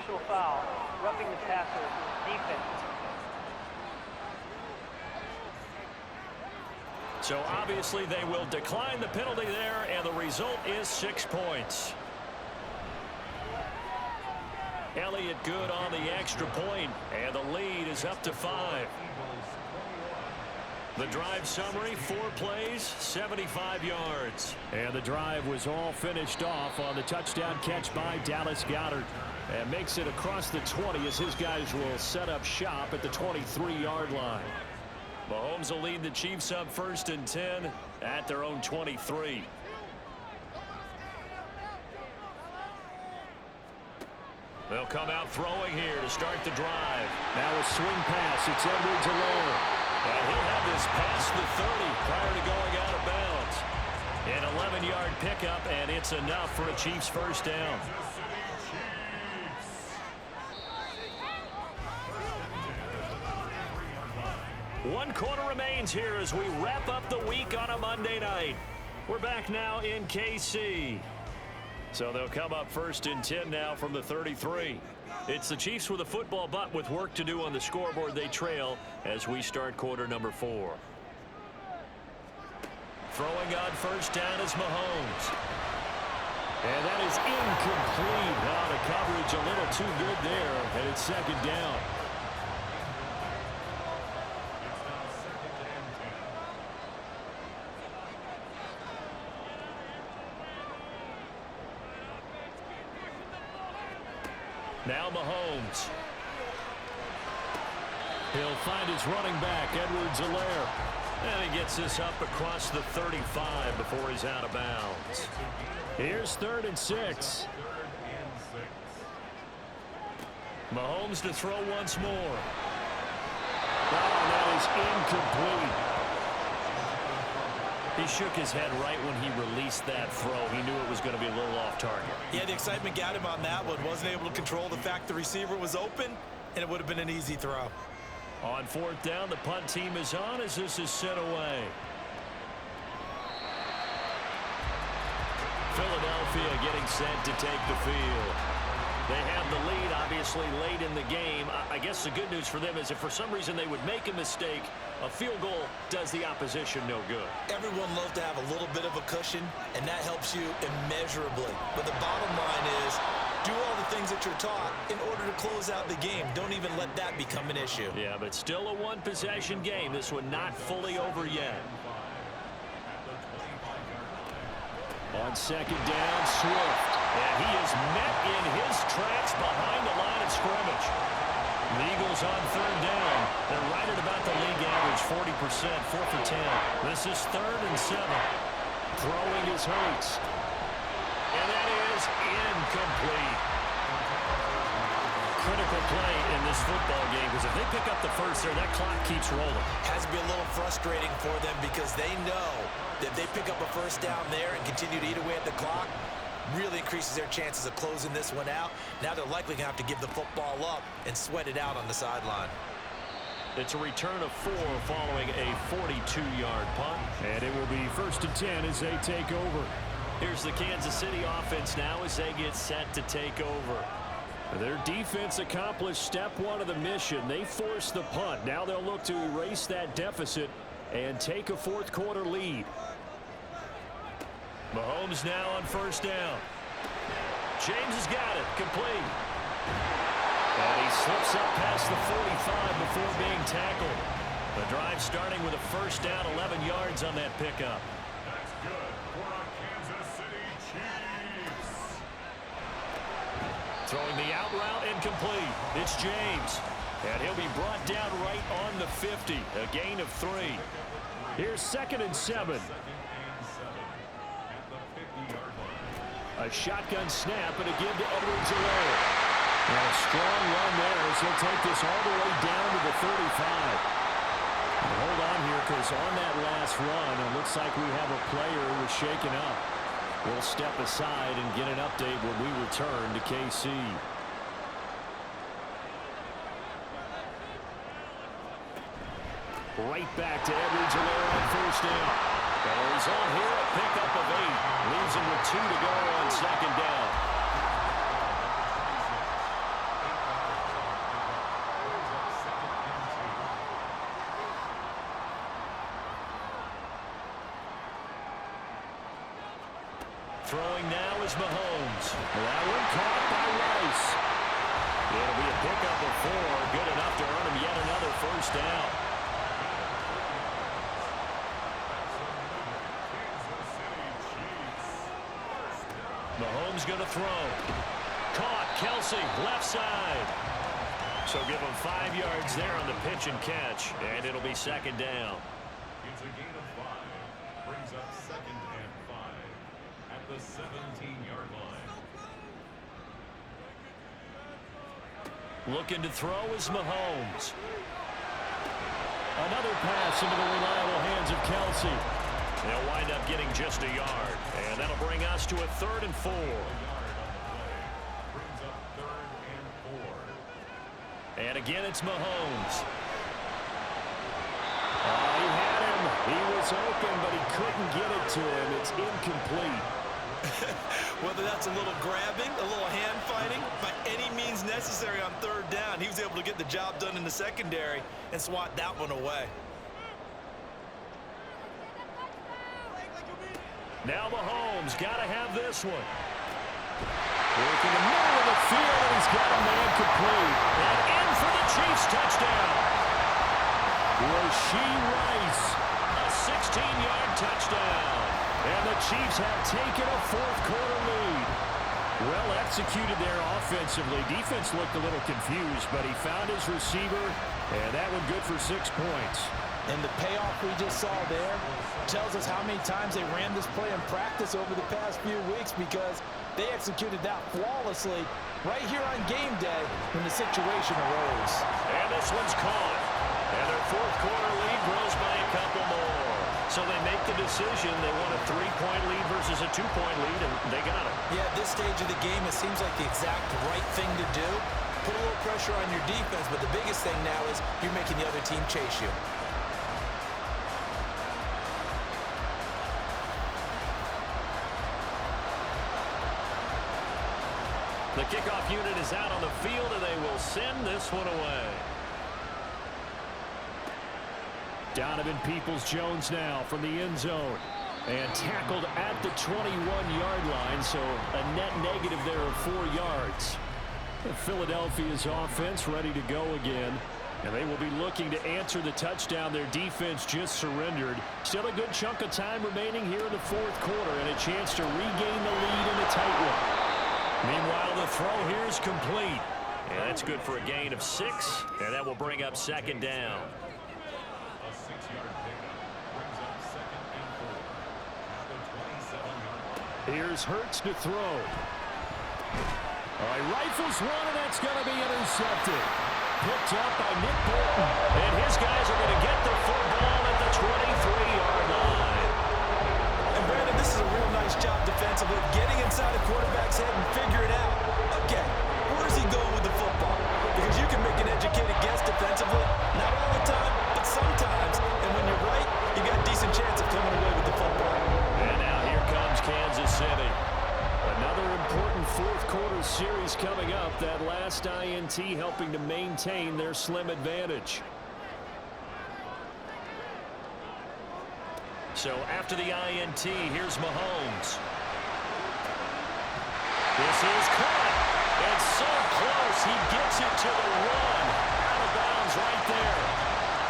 personal foul, roughing the passer, defense. So obviously they will decline the penalty there, and the result is 6 points. Elliott good on the extra point, and the lead is up to 5. The drive summary, 4 plays, 75 yards. And the drive was all finished off on the touchdown catch by Dallas Goedert. And makes it across the 20 as his guys will set up shop at the 23-yard line. Mahomes will lead the Chiefs up 1st and 10 at their own 23. They'll come out throwing here to start the drive. Now a swing pass. It's Edwards-Helaire. And he'll have this past the 30 prior to going out of bounds. An 11-yard pickup, and it's enough for a Chiefs first down. One quarter remains here as we wrap up the week on a Monday night. We're back now in KC. So they'll come up 1st and 10 now from the 33. It's the Chiefs with a football, but with work to do on the scoreboard, they trail as we start quarter number 4. Throwing on 1st down is Mahomes. And that is incomplete. Now the coverage a little too good there, and it's 2nd down. Now Mahomes. He'll find his running back, Edwards-Helaire. And he gets this up across the 35 before he's out of bounds. Here's 3rd and 6. Mahomes to throw once more. Oh, that is incomplete. He shook his head right when he released that throw. He knew it was going to be a little off target. Yeah, the excitement got him on that one. Wasn't able to control the fact the receiver was open, and it would have been an easy throw. On 4th down, the punt team is on as this is sent away. Philadelphia getting set to take the field. They have the lead, obviously, late in the game. I guess the good news for them is if for some reason they would make a mistake, a field goal does the opposition no good. Everyone loves to have a little bit of a cushion, and that helps you immeasurably. But the bottom line is, do all the things that you're taught in order to close out the game. Don't even let that become an issue. Yeah, but still a one-possession game. This one not fully over yet. On 2nd down, Swift. And he is met in his tracks behind the line of scrimmage. The Eagles on 3rd down. They're right at about the league average, 40%, 4 for 10. This is 3rd and 7. Throwing is Hurts. And that is incomplete. Critical play in this football game because if they pick up the first there, that clock keeps rolling. Has to be a little frustrating for them because they know that if they pick up a first down there and continue to eat away at the clock, really increases their chances of closing this one out. Now they're likely going to have to give the football up and sweat it out on the sideline. It's a return of 4 following a 42-yard punt. And it will be 1st and 10 as they take over. Here's the Kansas City offense now as they get set to take over. Their defense accomplished step 1 of the mission. They forced the punt. Now they'll look to erase that deficit and take a 4th quarter lead. Mahomes now on 1st down. James has got it. Complete. And he slips up past the 45 before being tackled. The drive starting with a 1st down, 11 yards on that pickup. That's good for our Kansas City Chiefs. Throwing the out route and complete. It's James. And he'll be brought down right on the 50. A gain of 3. Here's 2nd and 7. A shotgun snap and a give to Edwards-Helaire. And a strong run there as he'll take this all the way down to the 35. And hold on here because on that last run, it looks like we have a player who was shaken up. We'll step aside and get an update when we return to KC. Right back to Edwards-Helaire on 1st down. He's on here, a pickup of 8. Leaves him with 2 to go on 2nd down. Throwing now is Mahomes. That one caught by Rice. It'll be a pickup of 4. Good enough to earn him yet another first down. Mahomes going to throw. Caught. Kelsey, left side. So give him 5 yards there on the pitch and catch, and it'll be second down. It's a gain of 5. Brings up 2nd and 5 at the 17-yard line. Looking to throw is Mahomes. Another pass into the reliable hands of Kelsey. They'll wind up getting just a yard, and that'll bring us to a 3rd and 4. Brings up 3rd and 4. And again, it's Mahomes. He had him. He was open, but he couldn't get it to him. It's incomplete. Whether that's a little grabbing, a little hand fighting, by any means necessary on 3rd down, he was able to get the job done in the secondary and swat that one away. Now Mahomes got to have this one. Working the middle of the field, and he's got a man complete. And in for the Chiefs touchdown. Rashee Rice, a 16-yard touchdown. And the Chiefs have taken a 4th quarter lead. Well executed there offensively. Defense looked a little confused, but he found his receiver, and that one good for 6 points. And the payoff we just saw there tells us how many times they ran this play in practice over the past few weeks, because they executed that flawlessly right here on game day when the situation arose. And this one's caught. And their 4th quarter lead grows by a couple more. So they make the decision. They want a 3-point lead versus a 2-point lead, and they got it. Yeah, at this stage of the game, it seems like the exact right thing to do. Put a little pressure on your defense, but the biggest thing now is you're making the other team chase you. The kickoff unit is out on the field, and they will send this one away. Donovan Peoples-Jones now from the end zone. And tackled at the 21-yard line, so a net negative there of 4 yards. Philadelphia's offense ready to go again. And they will be looking to answer the touchdown their defense just surrendered. Still a good chunk of time remaining here in the 4th quarter, and a chance to regain the lead in a tight one. Meanwhile, the throw here is complete. And that's good for a gain of 6, and that will bring up 2nd down. A 6-yard pickup brings up 2nd and 4 at the 27-yard line. Here's Hurts to throw. All right, rifles one, and that's going to be intercepted. Picked up by Nick Bolton. And his guys are going to get the football at the 23-yard line. And Brandon, this is a real nice job defensively, getting inside a quarterback's head and figuring out, okay, where's he going with the football? Because you can make an educated guess defensively, not all the time, but sometimes. And when you're right, you got a decent chance of coming away with the football. And now here comes Kansas City. Another important 4th quarter series coming up. That last INT helping to maintain their slim advantage. So after the INT, here's Mahomes. This is caught. It's so close. He gets it to the 1. Out of bounds right there.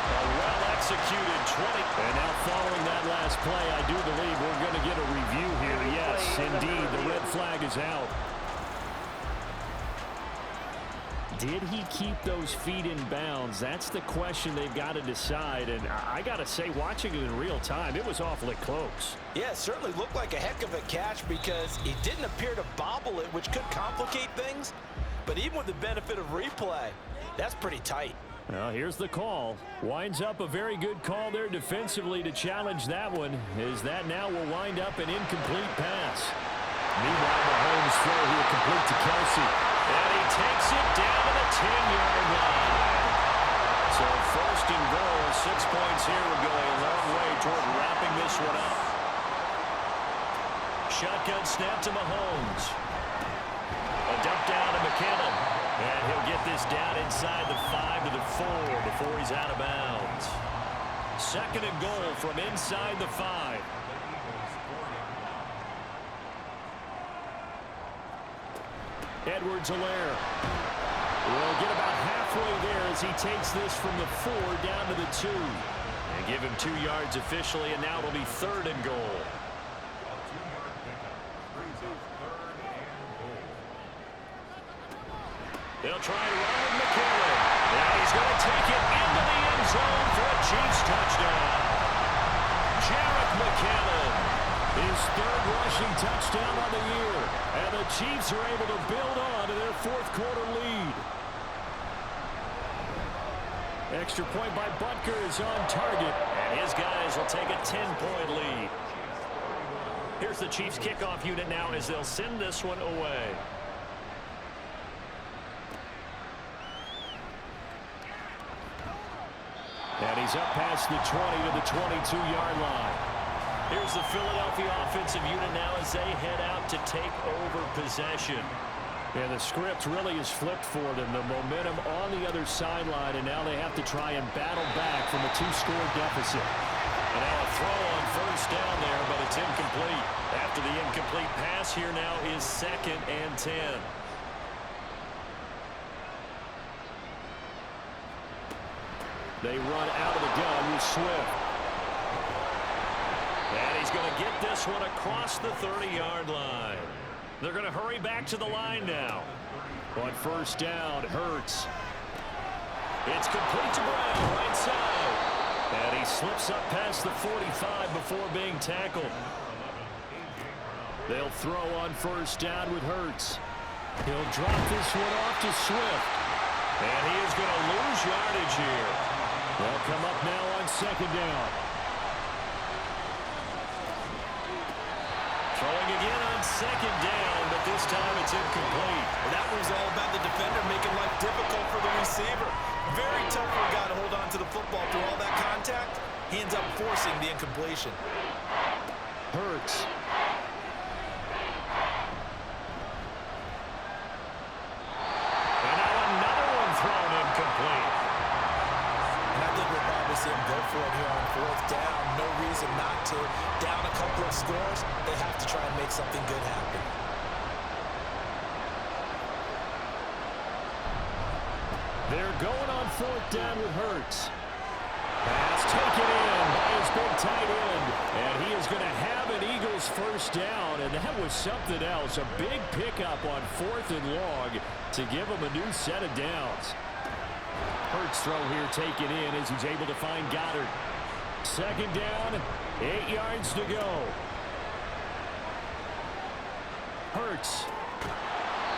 A well-executed 20. And now following that last play, I do believe we're going to get a review here. Yes, indeed, the red flag is out. Did he keep those feet in bounds? That's the question they've got to decide. And I got to say, watching it in real time, it was awfully close. Yeah, it certainly looked like a heck of a catch because he didn't appear to bobble it, which could complicate things. But even with the benefit of replay, that's pretty tight. Well, here's the call. Winds up a very good call there defensively to challenge that one, as that now will wind up an incomplete pass. Meanwhile, Mahomes throw here complete to Kelsey. And he takes it down to the 10-yard line. So 1st and goal, 6 points here will go a long way toward wrapping this one up. Shotgun snap to Mahomes. A dump down to McKinnon. And he'll get this down inside the 5 to the 4 before he's out of bounds. 2nd and goal from inside the 5. Edwards-Helaire will get about halfway there as he takes this from the 4 down to the 2. And give him 2 yards officially, and now it'll be 3rd and goal. A 2-yard pickup brings up 3rd and goal. They'll try to run with McKinnon. Now he's going to take it into the end zone for a Chiefs touchdown. Jarek McKinnon, his 3rd rushing touchdown on the year. And the Chiefs are able to build on to their 4th quarter lead. Extra point by Butker is on target. And his guys will take a 10-point lead. Here's the Chiefs kickoff unit now as they'll send this one away. And he's up past the 20 to the 22-yard line. Here's the Philadelphia offensive unit now as they head out to take over possession. And the script really is flipped for them. The momentum on the other sideline, and now they have to try and battle back from a 2-score deficit. And now a throw on 1st down there, but it's incomplete. After the incomplete pass, here now is 2nd and 10. They run out of the gun with Swift. And he's going to get this one across the 30-yard line. They're going to hurry back to the line now. On 1st down, Hurts. It's complete to Brown, right side. And he slips up past the 45 before being tackled. They'll throw on 1st down with Hurts. He'll drop this one off to Swift. And he is going to lose yardage here. They'll come up now on 2nd down. Throwing again on 2nd down, but this time it's incomplete. That was all about the defender making life difficult for the receiver. Very tough for a guy to hold on to the football through all that contact. He ends up forcing the incompletion. Hurts. And now another one thrown incomplete. And I think we'll probably see him go for it here on 4th down. No reason not to. Down a couple of scores, they have to try and make something good happen. They're going on 4th down with Hurts. Pass taken in by his big tight end. And he is going to have an Eagles 1st down. And that was something else. A big pickup on 4th and long to give him a new set of downs. Hurts throw here taken in as he's able to find Goddard. 2nd down, 8 yards to go. Hurts.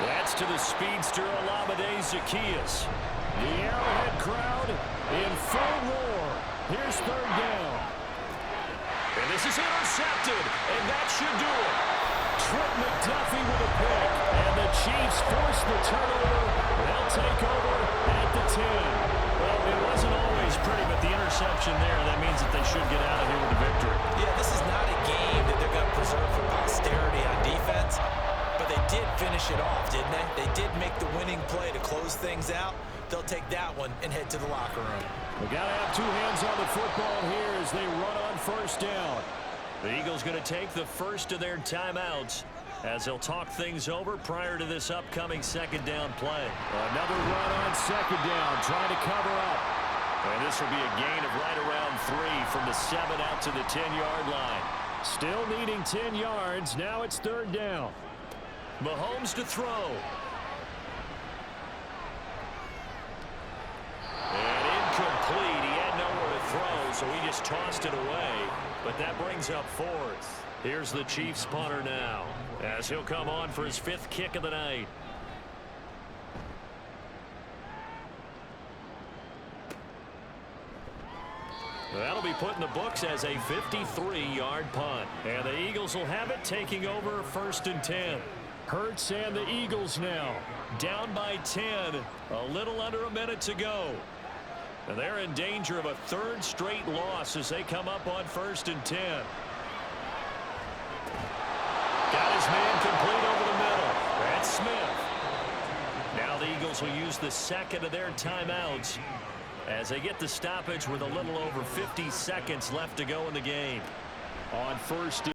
That's to the speedster Olamide Zaccheaus. The Arrowhead crowd in full roar. Here's 3rd down. And this is intercepted, and that should do it. Trent McDuffie with a pick, and the Chiefs force the turnover. They'll take over at the 10. Well, it wasn't always pretty, but the interception there, that means that they should get out of here with a victory. Yeah, this is not a game that they're going to preserve for posterity on defense, but they did finish it off, didn't they? They did make the winning play to close things out. They'll take that one and head to the locker room. We got to have 2 hands on the football here as they run on 1st down. The Eagles going to take the first of their timeouts as they'll talk things over prior to this upcoming 2nd down play. Another run on 2nd down, trying to cover up. And this will be a gain of right around 3 from the 7 out to the 10-yard line. Still needing 10 yards. Now it's 3rd down. Mahomes to throw. And incomplete. He had nowhere to throw, so he just tossed it away. But that brings up 4th. Here's the Chiefs punter now, as he'll come on for his 5th kick of the night. That'll be put in the books as a 53-yard punt. And the Eagles will have it, taking over 1st and 10. Hurts and the Eagles now down by 10. A little under a minute to go. And they're in danger of a 3rd straight loss as they come up on 1st and 10. Got his man complete over the middle. That's Smith. Now the Eagles will use the 2nd of their timeouts as they get the stoppage with a little over 50 seconds left to go in the game. On 1st